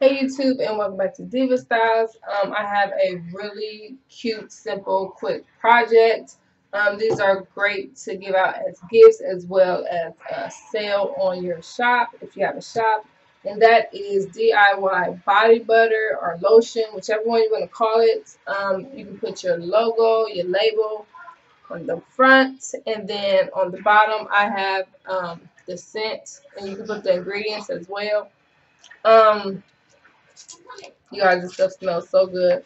Hey YouTube, and welcome back to Diva Styles. I have a really cute, simple, quick project. These are great to give out as gifts as well as a sale on your shop if you have a shop. And that is DIY body butter or lotion, whichever one you want to call it. You can put your logo, your label on the front, and then on the bottom I have the scent, and you can put the ingredients as well. Um, you guys, this stuff smells so good.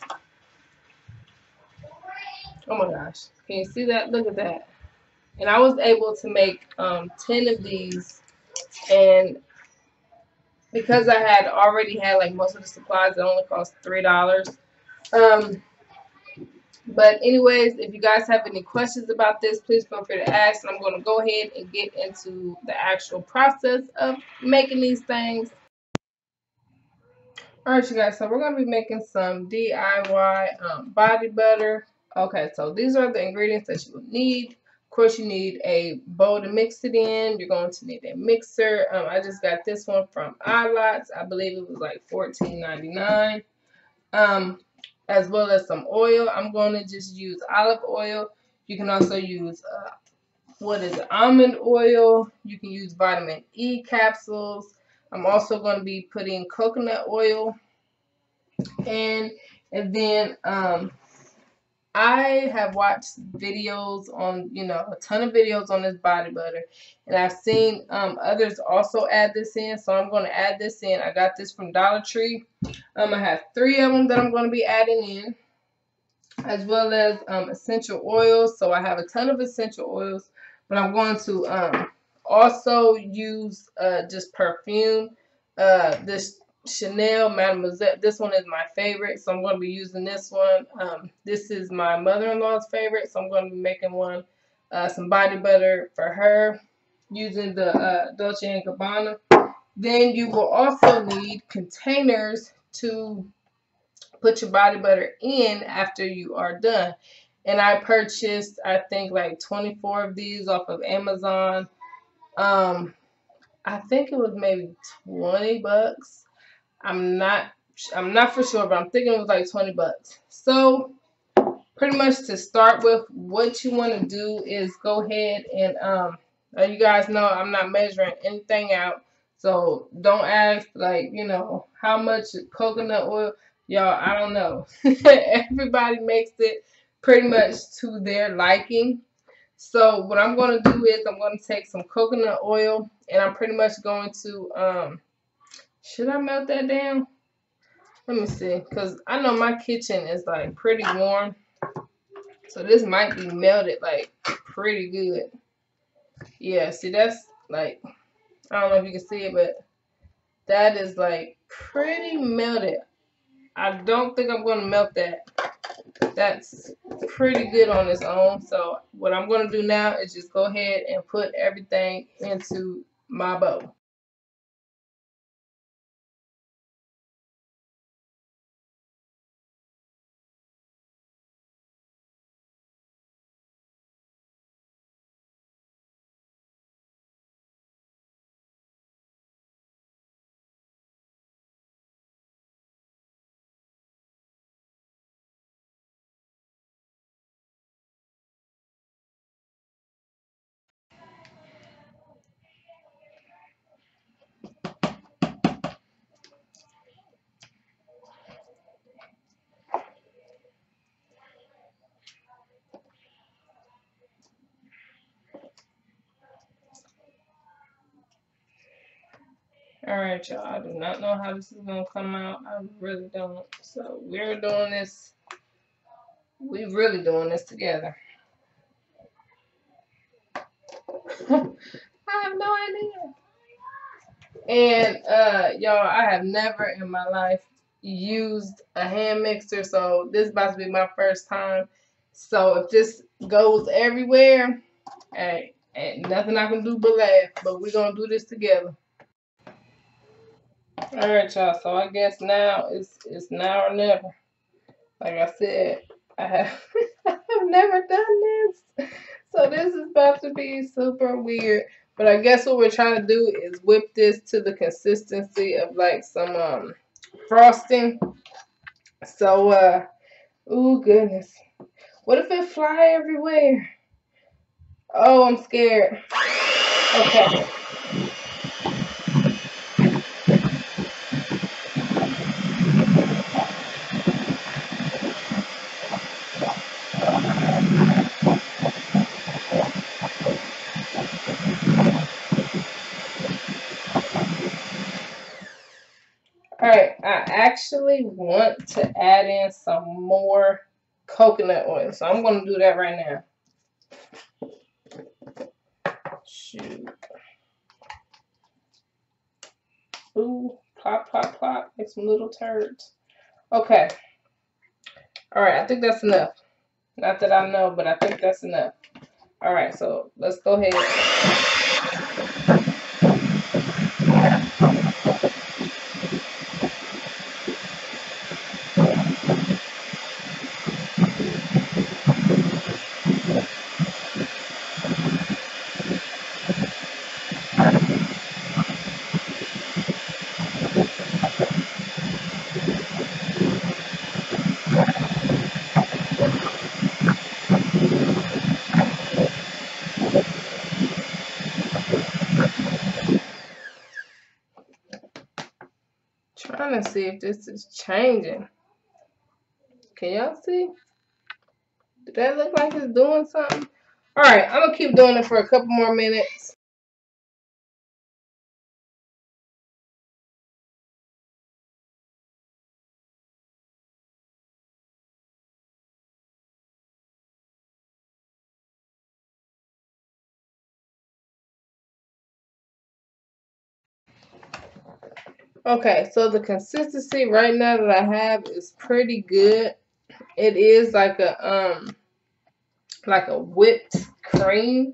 Oh my gosh. Can you see that? Look at that. And I was able to make 10 of these. And because I had already had like most of the supplies, it only cost $3. Um, but anyways, if you guys have any questions about this, please feel free to ask. And I'm going to go ahead and get into the actual process of making these things. Alright, you guys, so we're going to be making some DIY body butter. Okay, so these are the ingredients that you will need. Of course, you need a bowl to mix it in. You're going to need a mixer. I just got this one from iLots. I believe it was like $14.99. As well as some oil. I'm going to just use olive oil. You can also use almond oil. You can use vitamin E capsules. I'm also going to be putting coconut oil. And then I have watched videos on, a ton of videos on this body butter, and I've seen others also add this in, so I'm going to add this in. I got this from Dollar Tree. I have 3 of them that I'm going to be adding in, as well as essential oils. So I have a ton of essential oils, but I'm going to also use just perfume. This Chanel Mademoiselle, this one is my favorite, so I'm going to be using this one. This is my mother-in-law's favorite, so I'm going to be making one, some body butter for her, using the Dolce & Gabbana. Then you will also need containers to put your body butter in after you are done. And I purchased, I think, like 24 of these off of Amazon. I think it was maybe 20 bucks. I'm not for sure, but I'm thinking it was like 20 bucks. So pretty much to start with, what you want to do is go ahead and you guys know I'm not measuring anything out. So don't ask like, how much coconut oil. Y'all, I don't know. Everybody makes it pretty much to their liking. So what I'm going to do is I'm going to take some coconut oil, and I'm pretty much going to should I melt that down? Let me see, because I know my kitchen is like pretty warm. So this might be melted like pretty good. Yeah, see, that's like, I don't know if you can see it, but that is like pretty melted. I don't think I'm going to melt that. That's pretty good on its own. So what I'm going to do now is just go ahead and put everything into my bowl. Alright, y'all. I do not know how this is going to come out. I really don't. So we're doing this. We really doing this together. I have no idea. And y'all, I have never in my life used a hand mixer, so this is about to be my first time. So if this goes everywhere, hey, ain't nothing I can do but laugh. But we're gonna do this together. Alright, y'all, so I guess now it's now or never. Like I said, I have I have never done this. So this is about to be super weird. But I guess what we're trying to do is whip this to the consistency of like some frosting. So, oh goodness. What if it fly everywhere? Oh, I'm scared. Okay. Alright, I actually want to add in some more coconut oil. So I'm going to do that right now. Shoot. Ooh, plop, plop, plop. Make some little turds. Okay. Alright, I think that's enough. Not that I know, but I think that's enough. Alright, so let's go ahead. Trying to see if this is changing. Can y'all see? Did that look like it's doing something? Alright, I'm going to keep doing it for a couple more minutes. Okay, so the consistency right now that I have is pretty good. It is like a whipped cream.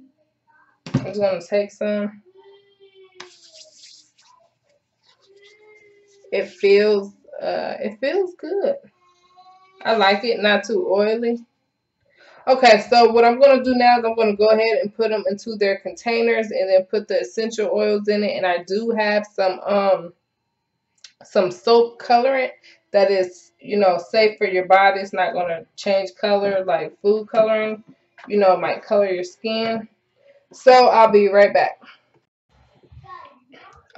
I'm just gonna take some. It feels good. I like it, not too oily. Okay, so what I'm gonna do now is I'm gonna go ahead and put them into their containers and then put the essential oils in it. And I do have some soap colorant that is, safe for your body. It's not gonna change color like food coloring. It might color your skin. So I'll be right back.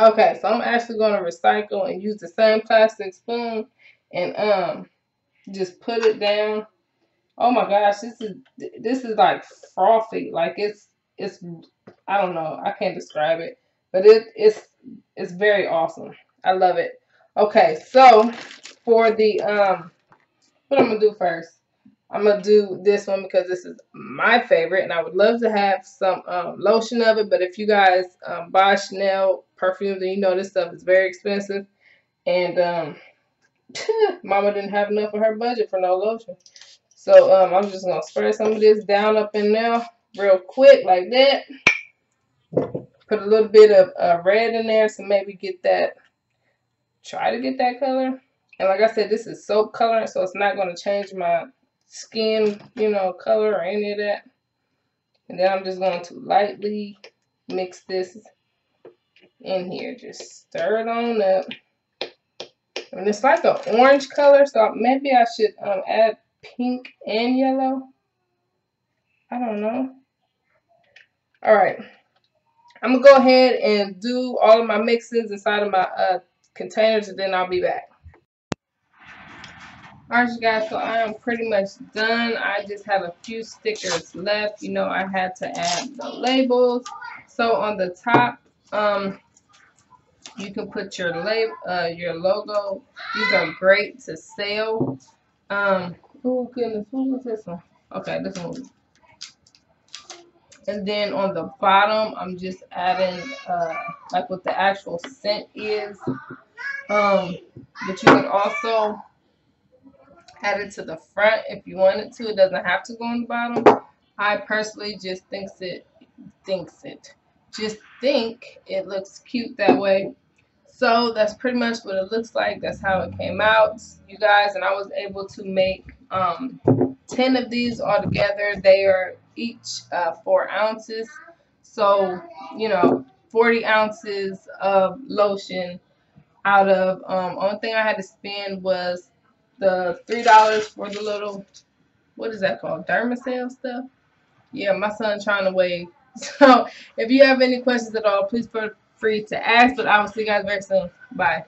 Okay, so I'm actually going to recycle and use the same plastic spoon and just put it down. Oh my gosh, this is like frothy. Like it's I don't know. I can't describe it, but it's very awesome. I love it. Okay, so for the what I'm gonna do first. I'm gonna do this one because this is my favorite, and I would love to have some lotion of it. But if you guys buy Chanel perfumes, then you know this stuff is very expensive, and Mama didn't have enough of her budget for no lotion. So I'm just gonna spray some of this down up in there real quick like that. Put a little bit of red in there to maybe try to get that color. And like I said, this is soap colorant, so it's not going to change my skin, color or any of that. And then I'm just going to lightly mix this in here. Just stir it on up. And it's like an orange color, so maybe I should add pink and yellow. I don't know. All right. I'm going to go ahead and do all of my mixes inside of my containers, and then I'll be back. Alright, you guys, so I am pretty much done. I just have a few stickers left. I had to add the labels. So on the top, you can put your logo. These are great to sell. Oh goodness, what was this one? Okay, this one. And then on the bottom, I'm just adding like what the actual scent is. But you can also add it to the front if you wanted to. It doesn't have to go on the bottom. I personally just think it looks cute that way. So that's pretty much what it looks like. That's how it came out, you guys. And I was able to make 10 of these all together. They are each 4 ounces. So 40 ounces of lotion out of. Only thing I had to spend was the $3 for the little, what is that called, Dermacell stuff. Yeah, my son trying to wave. So if you have any questions at all, please feel free to ask. But I will see you guys very soon. Bye.